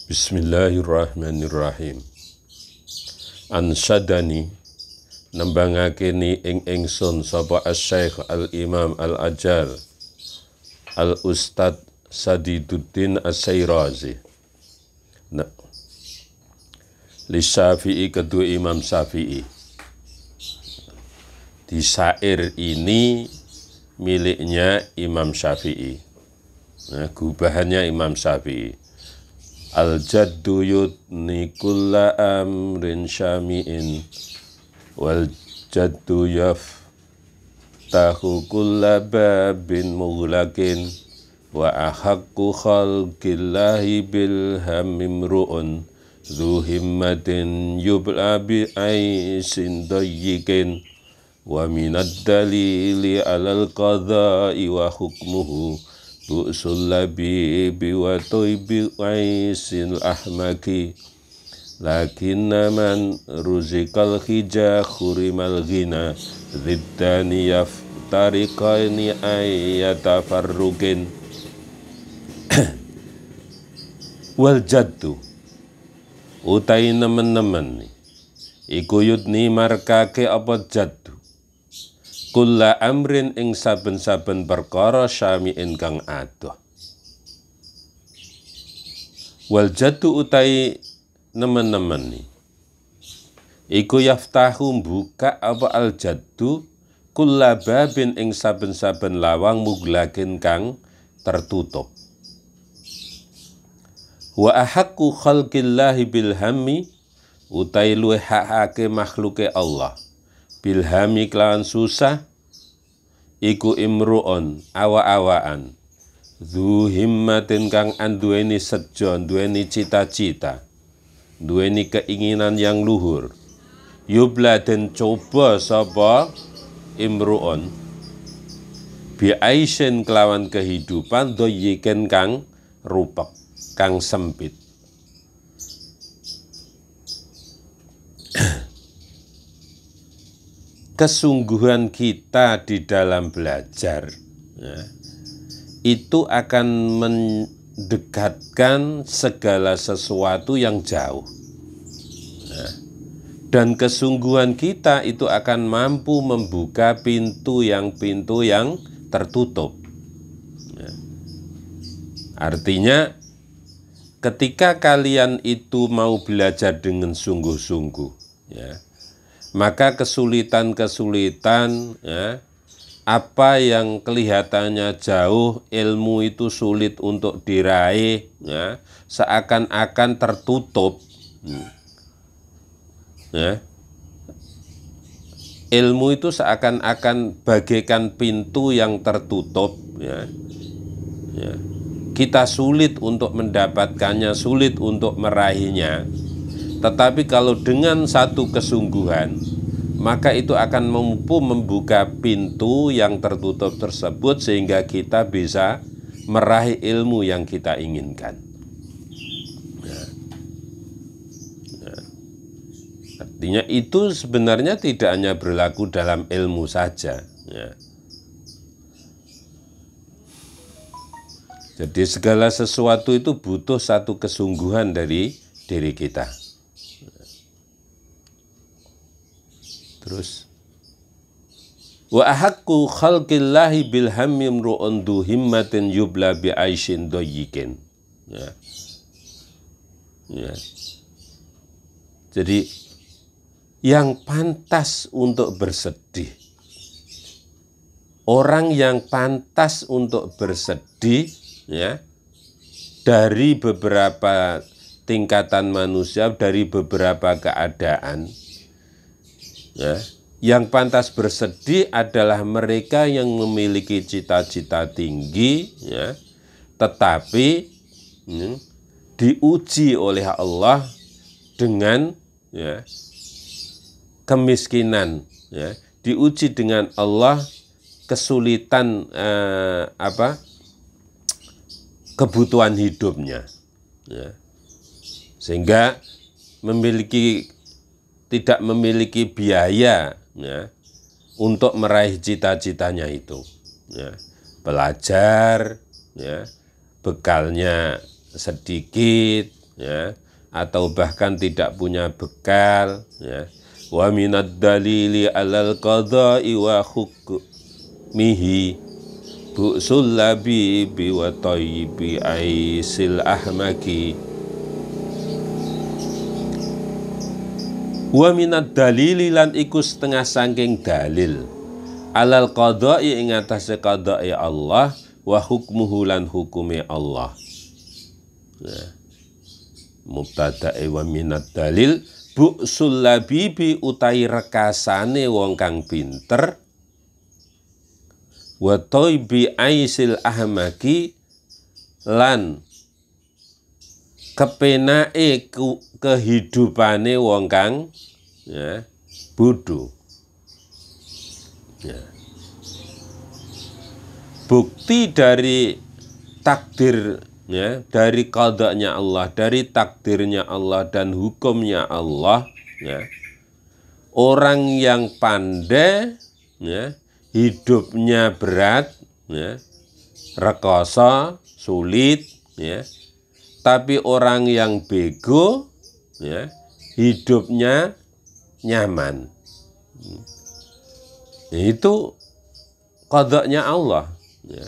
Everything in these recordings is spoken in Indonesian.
Bismillahirrahmanirrahim. Ansyadani nembangakeni ing ingsun sapa Asy-Syaikh Al-Imam Al-Ajal Al-Ustad Sadiduddin As-Syairazi. Li Syafi'i, kedua Imam Syafi'i. Di syair ini miliknya Imam Syafi'i. Nah, gubahannya Imam Syafi'i. Al-jaddu yudni kulla amrin syami'in wal jaddu yaftahu kulla babin mughlaqin wa ahaqqu khalqillahi bil hamimru'un dhu himmatin yubla bi aisin dayyikin wa minad dalili alal qadha'i wa hukmuhu bu'sul labibi wa toibi aisil ahmaki lakinna man ruzikal hija khurimal ghina ziddani yaftariqani ayyatafarrukin. Wal jaddu utai nemen-nemen iku yudni markake apa jaddu kulla amrin ing saben-saben perkara syami'in kang adoh. Wal jaddu utai nemen-nemen iku yaftahu buka apa al jaddu kulla babin ing saben-saben lawang mughlaqin kang tertutup. Wa ahaqqu khalqillahi bil hammi utai luwih hakake makhluke Allah bilhami kelawan susah iku imru'un awa-awaan dzu himmatin kang anduweni sejo, duweni cita-cita, duweni keinginan yang luhur. Yubla den coba sapa imru'un bi aisyin kelawan kehidupan doyiken kang rupek, kang sempit. Kesungguhan kita di dalam belajar ya, itu akan mendekatkan segala sesuatu yang jauh ya. Dan kesungguhan kita itu akan mampu membuka pintu yang tertutup ya. Artinya ketika kalian itu mau belajar dengan sungguh-sungguh ya, maka kesulitan-kesulitan ya, apa yang kelihatannya jauh, ilmu itu sulit untuk diraih ya, seakan-akan tertutup ya. Ilmu itu seakan-akan bagaikan pintu yang tertutup ya. Ya. Kita sulit untuk mendapatkannya, sulit untuk meraihnya. Tetapi kalau dengan satu kesungguhan, maka itu akan mampu membuka pintu yang tertutup tersebut sehingga kita bisa meraih ilmu yang kita inginkan. Ya. Ya. Artinya itu sebenarnya tidak hanya berlaku dalam ilmu saja. Ya. Jadi segala sesuatu itu butuh satu kesungguhan dari diri kita. Terus wa ahaqqu khalqillahi bil hammi imru'un dzu himmatin yubla bi aisyin dayyikin ya. Ya. Jadi yang pantas untuk bersedih, orang yang pantas untuk bersedih ya, dari beberapa tingkatan manusia, dari beberapa keadaan ya, yang pantas bersedih adalah mereka yang memiliki cita-cita tinggi ya, tetapi diuji oleh Allah dengan ya, kemiskinan ya, diuji dengan Allah kesulitan kebutuhan hidupnya ya, sehingga tidak memiliki biaya ya, untuk meraih cita-citanya itu ya. Belajar ya, bekalnya sedikit ya, atau bahkan tidak punya bekal, ya. Wa minad dalili alal qada'i wa hukmihi bu'sul labibi wa tayyibi aisil ahmaki. Wa minad dalili lan iku setengah saking dalil alal qada'i ing atase qada'i Allah wa hukmuhu lan hukume Allah. Ya. Mubtadae wa minad dalil bu'sul labibi utai rekasane wong kang pinter wa toibi aisil ahmaki lan kepenake kehidupane wong kang, ya, bodoh. Ya. Bukti dari takdir, ya, dari qadanya Allah, dari takdirnya Allah dan hukumnya Allah, ya. Orang yang pandai, ya, hidupnya berat, ya, rekoso, sulit, ya. Tapi orang yang bego, ya, hidupnya nyaman. Itu qadanya Allah, ya.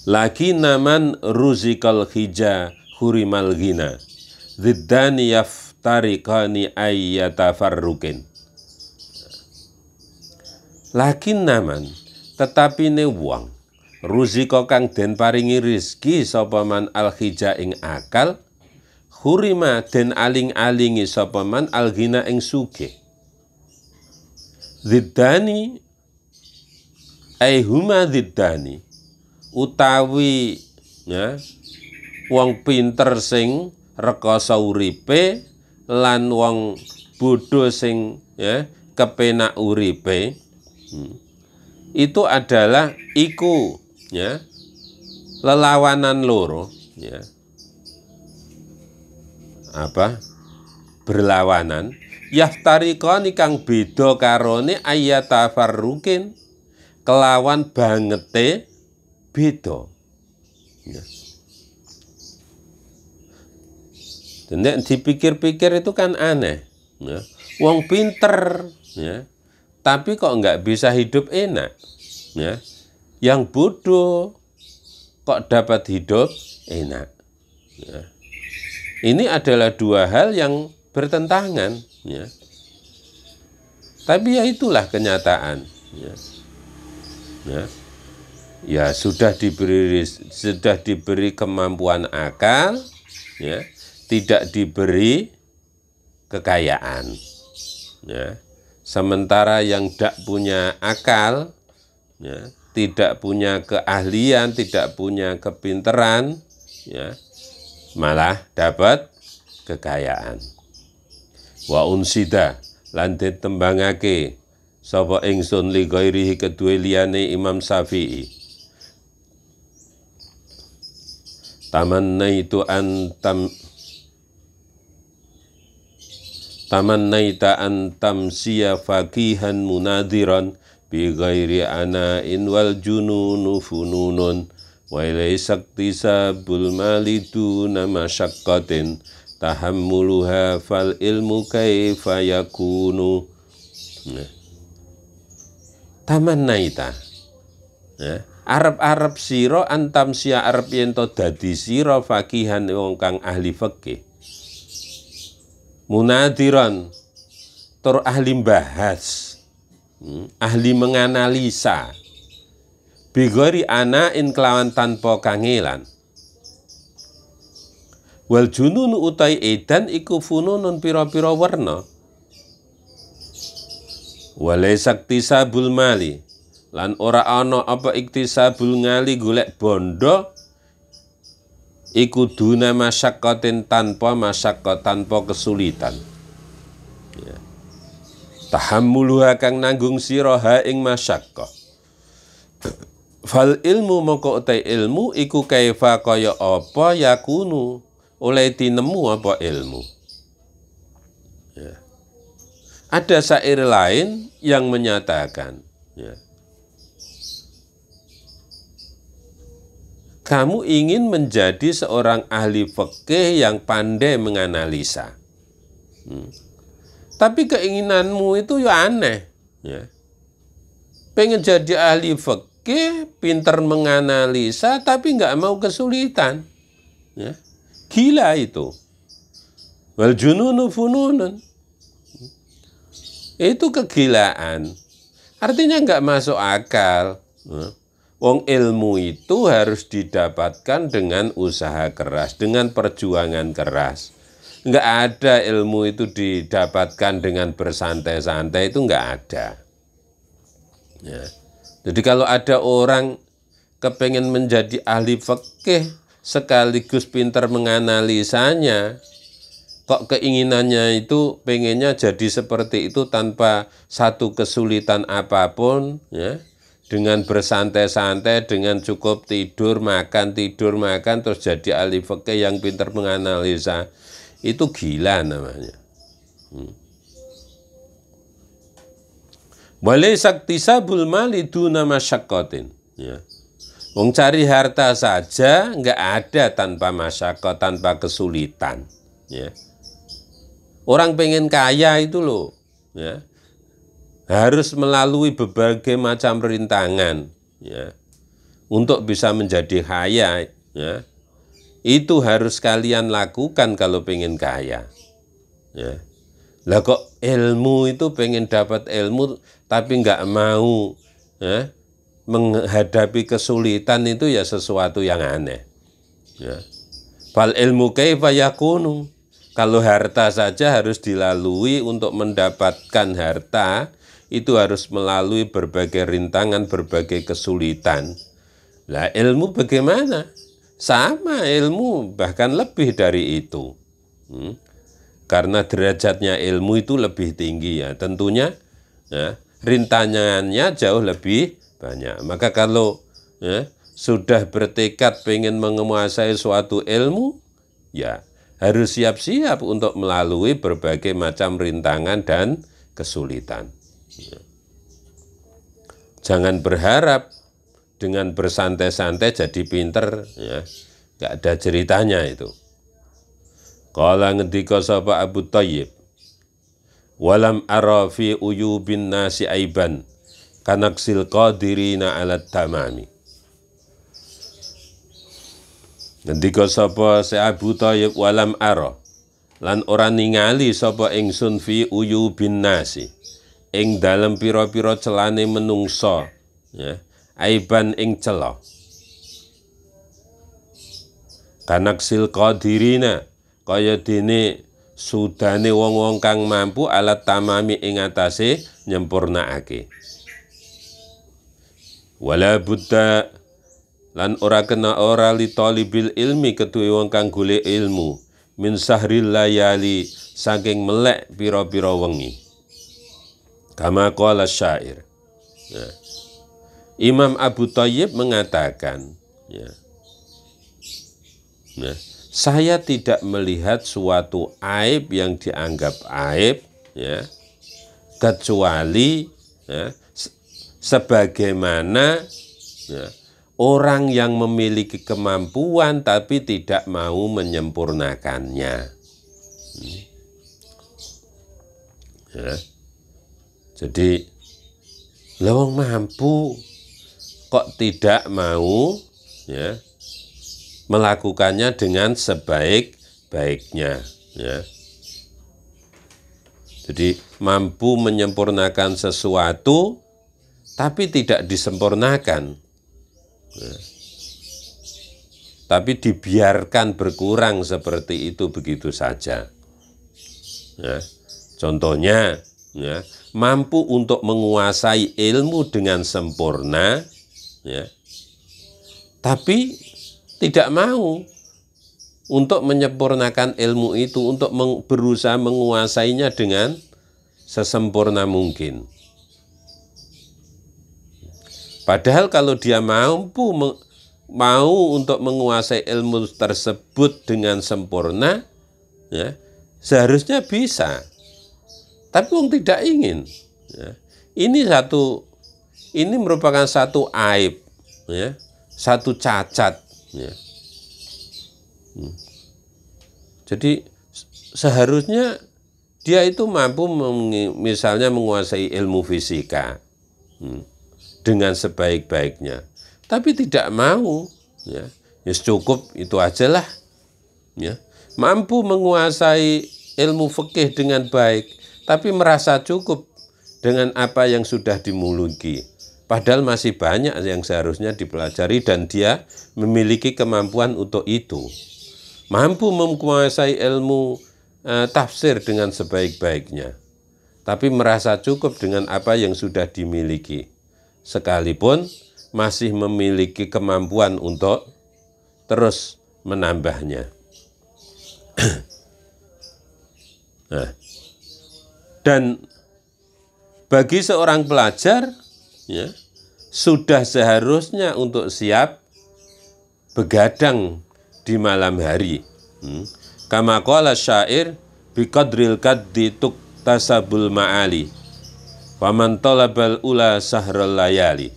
Laki naman ruzikal hija hurimal ghina ziddani yaftariqani ayyatafarrukin. Lakin naman tetapi ne wong ruzika kang den paringi rezeki sapa man al hija ing akal, hurima den aling-alingi sapa man al ghina ing sugih. Ziddani ai huma ziddani utawi, ya, wong pinter sing rekoso uripe lan wong bodoh sing, ya, kepenak uripe, itu adalah iku, ya, lelawanan loro, ya, apa berlawanan yaftariqani kang beda karone ayyatafarrukin kelawan bangete beda, ya. Dan dipikir-pikir itu kan aneh, ya. Wong pinter, ya, tapi kok nggak bisa hidup enak, ya. Yang bodoh kok dapat hidup enak, ya. Ini adalah dua hal yang bertentangan, ya. Tapi ya itulah kenyataan, ya. Ya. Ya sudah diberi kemampuan akal, ya, tidak diberi kekayaan, ya. Sementara yang tidak punya akal, ya, tidak punya keahlian, tidak punya kepinteran, ya, malah dapat kekayaan. Wa unsida lan ditembangake sapa ingsun li ghairihi kedue liyane Imam Syafi'i. Tamannaitu antam siya faqihan munadiran bi ghairi ana'in wal jununu fununun wa laysa iktisabul mali duna masyaqqatin tahammuluha fal ilmu kaifa yakunu. Tamannaita, ya, arep-arep sira antam sia arep yen to dadi sira faqihan wong kang ahli fikih, munadiran tur ahli bahas, ahli menganalisa, bigori anain kelawan tanpa kangelan, wal junun utai edan iku fununun pira-pira werna, wale saktisabul mali lan ora ana apa iktisabul ngali golek bondo iku duna masyaqqatin tanpa masyaqqat, tanpa kesulitan, ya. Tahammuluha kang nanggung sira ha ing masyaqqah. Fal ilmu moko utai ilmu iku kaifa kaya apa yakunu oleh tinemu apa ilmu, ya. Ada syair lain yang menyatakan, ya, kamu ingin menjadi seorang ahli fikih yang pandai menganalisa. Tapi keinginanmu itu ya aneh. Ya. Pengen jadi ahli fikih, pinter menganalisa, tapi nggak mau kesulitan. Ya. Gila itu. Wal jununu fununun. Itu kegilaan. Artinya nggak masuk akal. Wong ilmu itu harus didapatkan dengan usaha keras, dengan perjuangan keras. Nggak ada ilmu itu didapatkan dengan bersantai-santai, itu nggak ada. Ya. Jadi kalau ada orang kepengen menjadi ahli fikih sekaligus pintar menganalisanya, kok keinginannya itu pengennya jadi seperti itu tanpa satu kesulitan apapun, ya, dengan bersantai-santai, dengan cukup tidur makan, terus jadi ahli fikih yang pintar menganalisa, itu gila namanya. Boleh saktisabul mali duna masyaqqatin. Ya. Wong cari harta saja nggak ada tanpa masyaqqah, tanpa kesulitan. Ya. Orang pengen kaya itu loh, ya, harus melalui berbagai macam rintangan, ya, untuk bisa menjadi kaya. Ya. Itu harus kalian lakukan kalau pengen kaya. Ya. Lah kok ilmu itu pengen dapat ilmu tapi nggak mau, ya, menghadapi kesulitan, itu ya sesuatu yang aneh. Ya. Fal ilmu kaifa yakunu. Kalau harta saja harus dilalui, untuk mendapatkan harta itu harus melalui berbagai rintangan, berbagai kesulitan. Lah ilmu bagaimana? Sama ilmu, bahkan lebih dari itu. Karena derajatnya ilmu itu lebih tinggi, ya, tentunya, ya, rintangannya jauh lebih banyak. Maka kalau, ya, sudah bertekad pengen menguasai suatu ilmu, ya harus siap-siap untuk melalui berbagai macam rintangan dan kesulitan. Ya. Jangan berharap dengan bersantai-santai jadi pinter, ya, nggak ada ceritanya itu. Qala ngendika sapa Abu Thayyib, walam ara fi uyubin nasi aiban kanaksil qadirina ala tamami. Ngendika sapa si Abu Thayyib, walam ara, lan ora ningali sapa ingsun fi uyubin nasi, ing dalem pira-pira celane menungso, ya, aiban ing cela. Kanaksil qadirina, kaya dene sudane wong-wong kang mampu alat tamami ing atase nyempurnakake. Wala buddha, lan ora kena ora li talibil ilmi ketuwe wong kang golek ilmu, min sahril layali, saking melek pira-pira wengi. Kama qala syair. Ya. Imam Abu Thayyib mengatakan, ya, nah, saya tidak melihat suatu aib yang dianggap aib, ya, kecuali, ya, sebagaimana, ya, orang yang memiliki kemampuan tapi tidak mau menyempurnakannya. Ya. Jadi, lawang mampu kok tidak mau, ya, melakukannya dengan sebaik-baiknya, ya. Jadi mampu menyempurnakan sesuatu tapi tidak disempurnakan, ya, tapi dibiarkan berkurang seperti itu begitu saja, ya. Contohnya, ya, mampu untuk menguasai ilmu dengan sempurna, ya, tapi tidak mau untuk menyempurnakan ilmu itu, untuk berusaha menguasainya dengan sesempurna mungkin. Padahal kalau dia mau untuk menguasai ilmu tersebut dengan sempurna, ya, seharusnya bisa. Tapi orang tidak ingin. Ya. Ini merupakan satu aib, ya, satu cacat, Ya. Jadi seharusnya dia itu mampu misalnya menguasai ilmu fisika dengan sebaik-baiknya, tapi tidak mau, ya, cukup itu aja lah, ya. Mampu menguasai ilmu fikih dengan baik, tapi merasa cukup dengan apa yang sudah dimiliki. Padahal masih banyak yang seharusnya dipelajari dan dia memiliki kemampuan untuk itu. Mampu menguasai ilmu tafsir dengan sebaik-baiknya, tapi merasa cukup dengan apa yang sudah dimiliki, sekalipun masih memiliki kemampuan untuk terus menambahnya. Nah, dan bagi seorang pelajar, ya, sudah seharusnya untuk siap begadang di malam hari. Kama qala syair biqadril kaddi tuktasabul ma'ali wa man talabal ula sahral layali.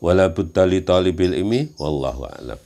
Wala budda li talibil ilmi wallahu a'lam.